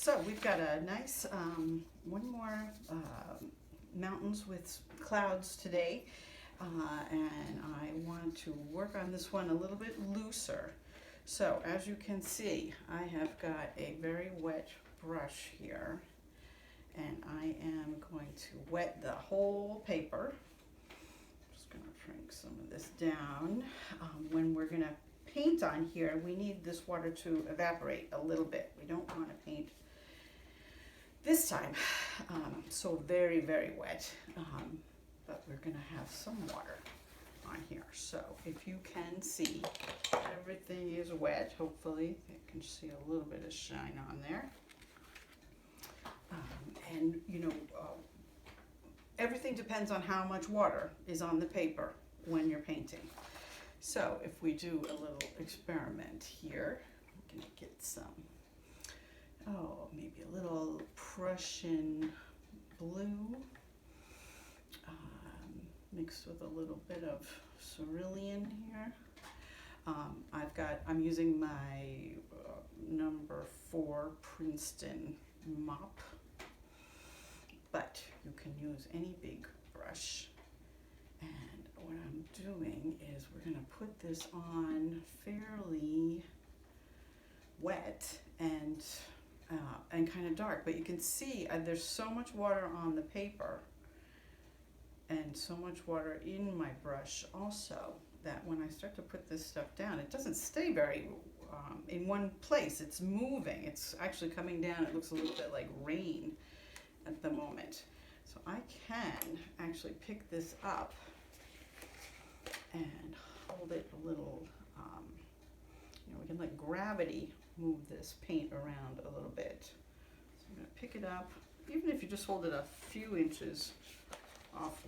So we've got a nice, one more mountains with clouds today. And I want to work on this one a little bit looser. So as you can see, I have got a very wet brush here, and I am going to wet the whole paper. Just going to shrink some of this down. When we're going to paint on here, we need this water to evaporate a little bit. We don't want to paint this time so very, very wet, but we're going to have some water on here. So if you can see, everything is wet. Hopefully you can see a little bit of shine on there. And you know, everything depends on how much water is on the paper when you're painting. So if we do a little experiment here, I'm going to get some, maybe a little Prussian blue, mixed with a little bit of cerulean here. I'm using my number 4 Princeton mop, but you can use any big brush. And what I'm doing is we're going to put this on fairly wet and kind of dark, but you can see there's so much water on the paper and so much water in my brush also that when I start to put this stuff down, it doesn't stay very in one place. It's moving. It's actually coming down. It looks a little bit like rain at the moment. So I can actually pick this up and hold it a little, we can let gravity move this paint around a little bit. So I'm going to pick it up, even if you just hold it a few inches off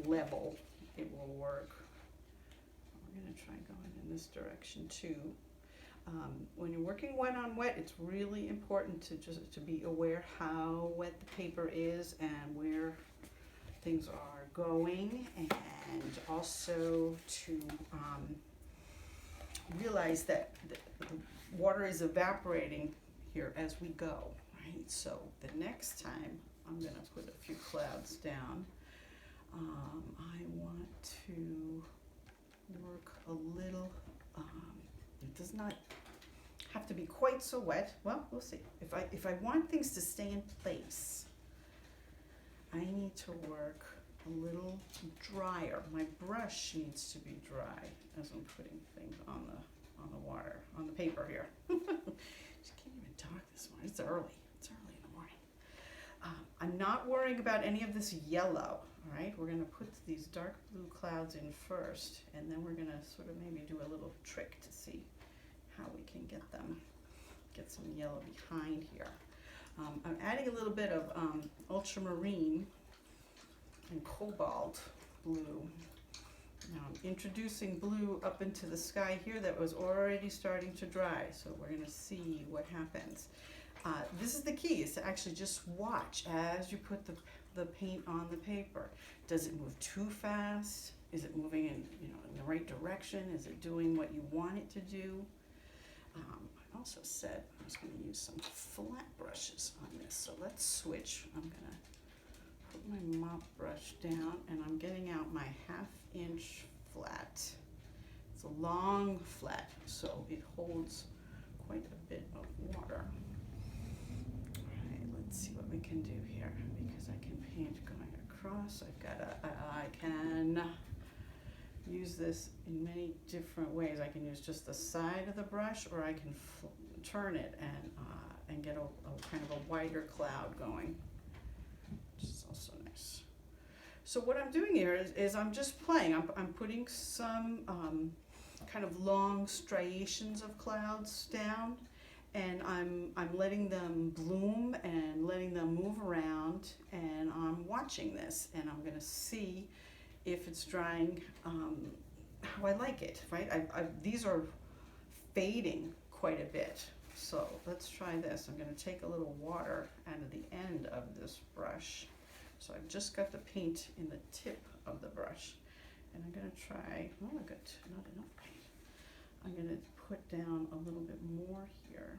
level, it will work. We're going to try going in this direction too. When you're working wet on wet, it's really important to be aware how wet the paper is and where things are going, and also to realize that the water is evaporating here as we go, right? So the next time I'm going to put a few clouds down. I want to work a little, it does not have to be quite so wet. Well, we'll see. If I want things to stay in place, I need to work a little drier. My brush needs to be dry as I'm putting things on the water, on the paper here. Just can't even talk this morning. It's early. It's early in the morning. I'm not worrying about any of this yellow. All right, we're going to put these dark blue clouds in first, and then we're going to sort of maybe do a little trick to see how we can get some yellow behind here. I'm adding a little bit of ultramarine and cobalt blue. Now I'm introducing blue up into the sky here that was already starting to dry, so we're going to see what happens. This is the key, is to actually just watch as you put the paint on the paper. Does it move too fast? Is it moving in the right direction? Is it doing what you want it to do? I also said I was going to use some flat brushes on this, so let's switch. I'm going to put my mop brush down, and I'm getting out my 1/2 inch flat. It's a long flat, so it holds quite a bit of water. Let's see what we can do here, because I can paint going across. I can use this in many different ways. I can use just the side of the brush, or I can turn it and get a kind of a wider cloud going, which is also nice. So what I'm doing here is I'm just playing. I'm putting some kind of long striations of clouds down, and I'm letting them bloom and letting them move around, and I'm watching this, and I'm going to see if it's drying how I like it, right? These are fading quite a bit, so let's try this. I'm going to take a little water out of the end of this brush. So I've just got the paint in the tip of the brush, and I'm going to try, oh, I got not enough paint. I'm going to put down a little bit more here.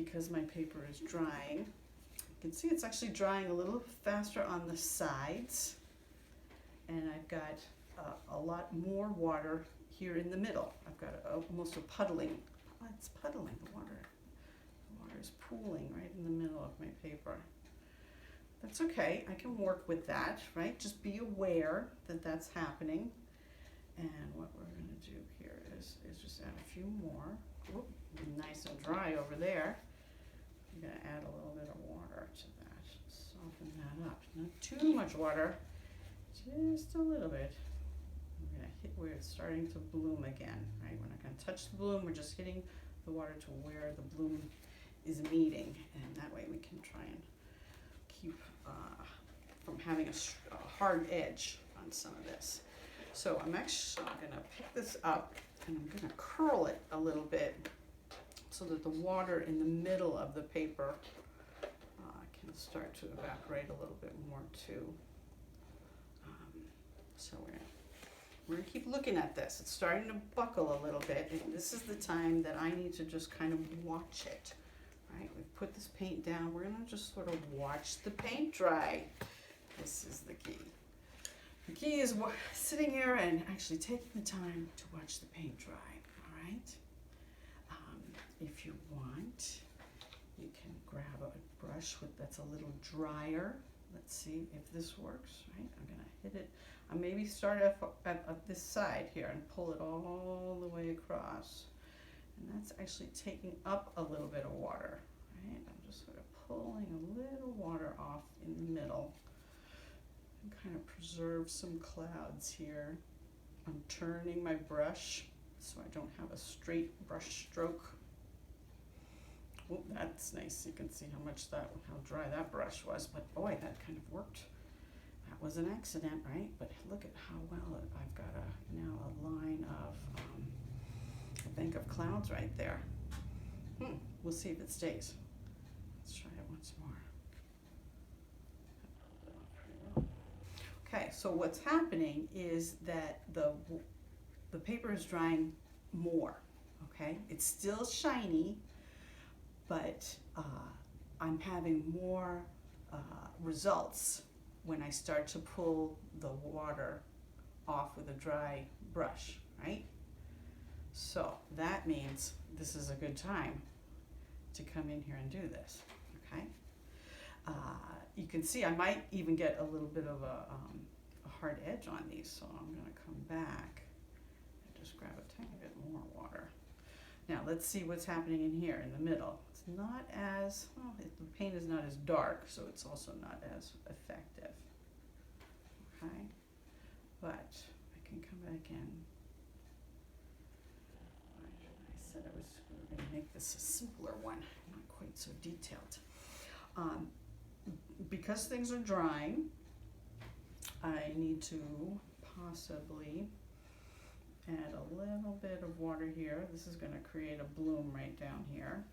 because my paper is drying. You can see it's actually drying a little faster on the sides, and I've got a lot more water here in the middle. I've got almost a puddling. Oh, it's puddling, the water is pooling right in the middle of my paper. That's okay, I can work with that, right? Just be aware that that's happening. And what we're gonna do here is just add a few more. Whoop, nice and dry over there. I'm gonna add a little bit of water to that, soften that up. Not too much water, just a little bit. We're gonna hit where it's starting to bloom again, right? We're not gonna touch the bloom, we're just hitting the water to where the bloom is meeting, and that way we can try and keep from having a hard edge on some of this. So I'm actually gonna pick this up and I'm gonna curl it a little bit so that the water in the middle of the paper can start to evaporate a little bit more too. So we're gonna keep looking at this. It's starting to buckle a little bit, and this is the time that I need to just kind of watch it. Right, we've put this paint down. We're gonna just sort of watch the paint dry. This is the key. The key is sitting here and actually taking the time to watch the paint dry, all right? If you want, you can grab a brush that's a little drier. Let's see if this works, right? I'm gonna hit it. I maybe start at this side here and pull it all the way across. And that's actually taking up a little bit of water, right? I'm just sort of pulling a little water off in the middle and kind of preserve some clouds here. I'm turning my brush so I don't have a straight brush stroke. Oh, that's nice. You can see how dry that brush was, but boy, that kind of worked. That was an accident, right? But look at how well I've got now a line of a bank of clouds right there. We'll see if it stays. Let's try it once more. Okay, so what's happening is that the paper is drying more, okay? It's still shiny, but I'm having more results when I start to pull the water off with a dry brush, right? So that means this is a good time to come in here and do this, okay? You can see I might even get a little bit of a hard edge on these, so I'm gonna come back and just grab a tiny bit more water. Now let's see what's happening in here in the middle. It's not as, well, the paint is not as dark, so it's also not as effective, okay? But I can come back in. I said we were going to make this a simpler one, not quite so detailed. Because things are drying, I need to possibly add a little bit of water here. This is going to create a bloom right down here.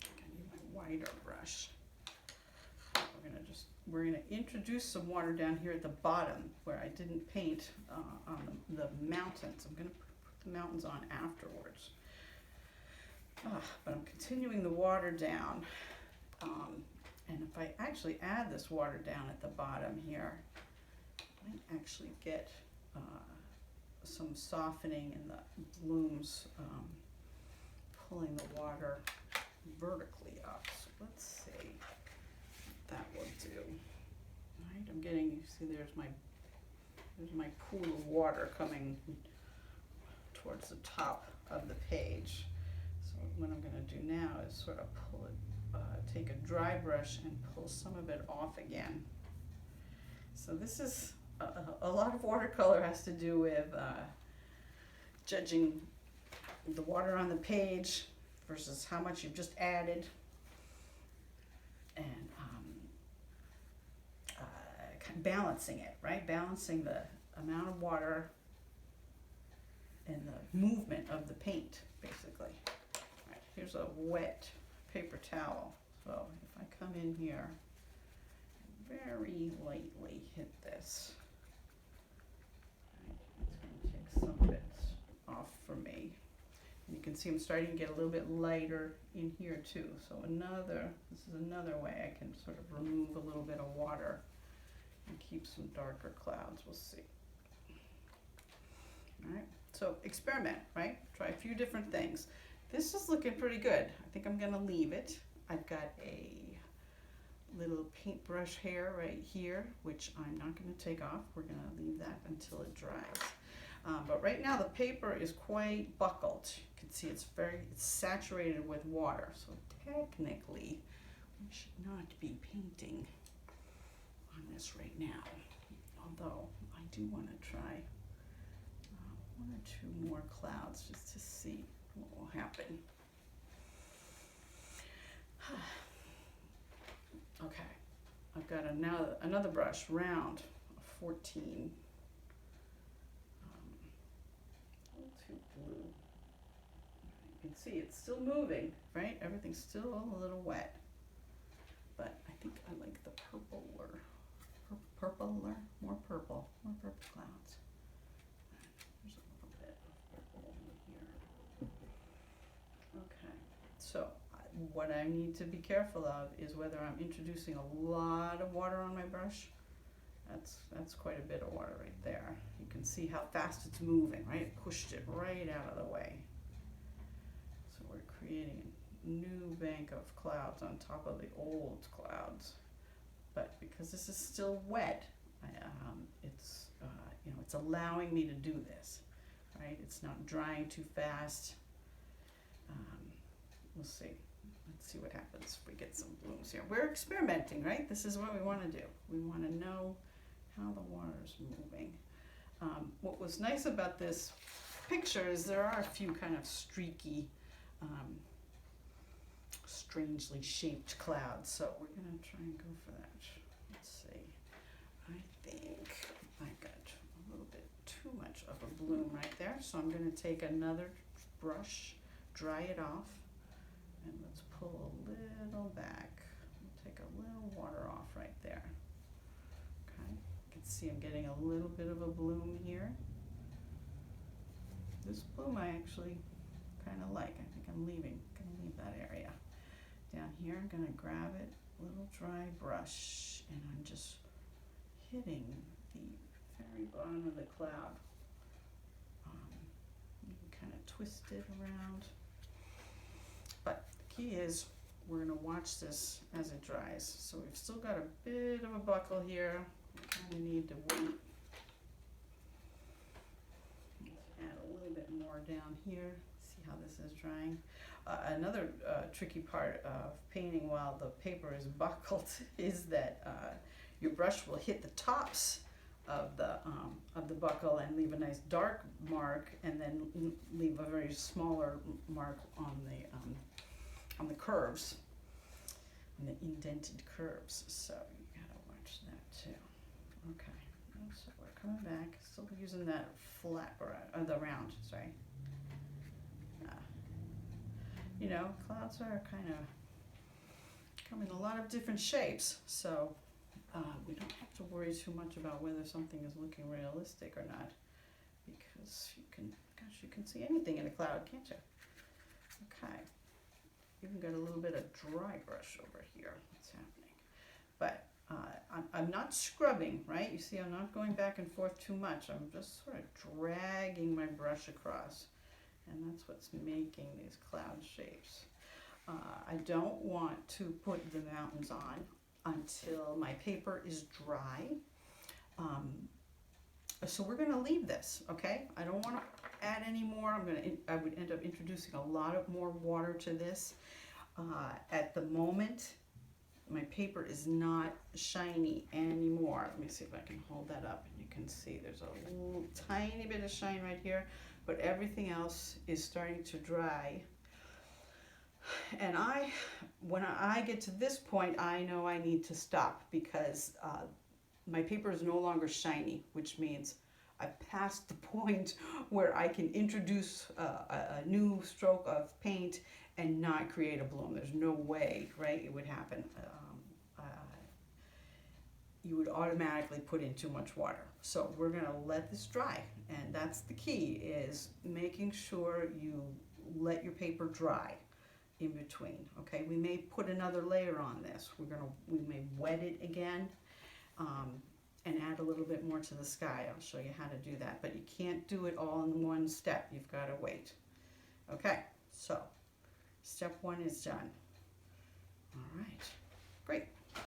I'm going to use my wider brush. We're going to introduce some water down here at the bottom where I didn't paint on the mountains. I'm going to put the mountains on afterwards. But I'm continuing the water down. And if I actually add this water down at the bottom here, I might actually get some softening in the blooms, pulling the water vertically up. So let's see what that will do. All right, I'm getting, you see there's my pool of water coming towards the top of the page. So what I'm going to do now is sort of pull it, take a dry brush and pull some of it off again. So this is a lot of watercolor has to do with judging the water on the page versus how much you've just added, and kind of balancing it, right? Balancing the amount of water and the movement of the paint, basically. All right, here's a wet paper towel. So if I come in here and very lightly hit this, right, it's going to take some bits off for me. You can see I'm starting to get a little bit lighter in here too. So this is another way I can sort of remove a little bit of water and keep some darker clouds. We'll see. All right, so experiment, right? Try a few different things. This is looking pretty good. I think I'm gonna leave it. I've got a little paintbrush hair right here, which I'm not gonna take off. We're gonna leave that until it dries. But right now the paper is quite buckled. You can see it's saturated with water. So technically, we should not be painting on this right now. Although I do want to try one or two more clouds just to see what will happen. Okay, I've got another brush, round, 14. A little too blue. You can see it's still moving, right? Everything's still a little wet. But I think I like the purpler, more purple clouds. There's a little bit of purple over here. Okay, so what I need to be careful of is whether I'm introducing a lot of water on my brush. That's quite a bit of water right there. You can see how fast it's moving, right? It pushed it right out of the way. So we're creating a new bank of clouds on top of the old clouds. But because this is still wet, it's allowing me to do this, right? It's not drying too fast. We'll see. Let's see what happens if we get some blooms here. We're experimenting, right? This is what we want to do. We want to know how the water is moving. What was nice about this picture is there are a few kind of streaky, strangely shaped clouds. So we're going to try and go for that. Let's see. I think I got a little bit too much of a bloom right there. So I'm going to take another brush, dry it off, and let's pull a little back. Take a little water off right there. Okay, you can see I'm getting a little bit of a bloom here. This bloom I actually kind of like. I think I'm gonna leave that area. Down here, I'm gonna grab it, little dry brush, and I'm just hitting the very bottom of the cloud. You can kind of twist it around. But the key is we're going to watch this as it dries. So we've still got a bit of a buckle here. We kind of need to wait. Add a little bit more down here. See how this is drying. Another tricky part of painting while the paper is buckled is that your brush will hit the tops of the buckle and leave a nice dark mark, and then leave a very smaller mark on the curves, on the indented curves. So you gotta watch that too. Okay, so we're coming back, still using that flat the round. Sorry. You know, clouds are kind of come in a lot of different shapes, so we don't have to worry too much about whether something is looking realistic or not, because you can see anything in a cloud, can't you? Okay, even got a little bit of dry brush over here. What's happening? But I'm not scrubbing, right? You see, I'm not going back and forth too much. I'm just sort of dragging my brush across, and that's what's making these cloud shapes. I don't want to put the mountains on until my paper is dry. So we're going to leave this, okay? I don't want to add any more. I would end up introducing a lot of more water to this. At the moment, my paper is not shiny anymore. Let me see if I can hold that up, and you can see there's a little tiny bit of shine right here, but everything else is starting to dry. And when I get to this point, I know I need to stop, because my paper is no longer shiny, which means I've passed the point where I can introduce a new stroke of paint and not create a bloom. There's no way, right, it would happen. You would automatically put in too much water. So we're gonna let this dry, and that's the key, is making sure you let your paper dry in between. Okay, we may put another layer on this. We may wet it again and add a little bit more to the sky. I'll show you how to do that, but you can't do it all in one step. You've got to wait. Okay, so step one is done. All right.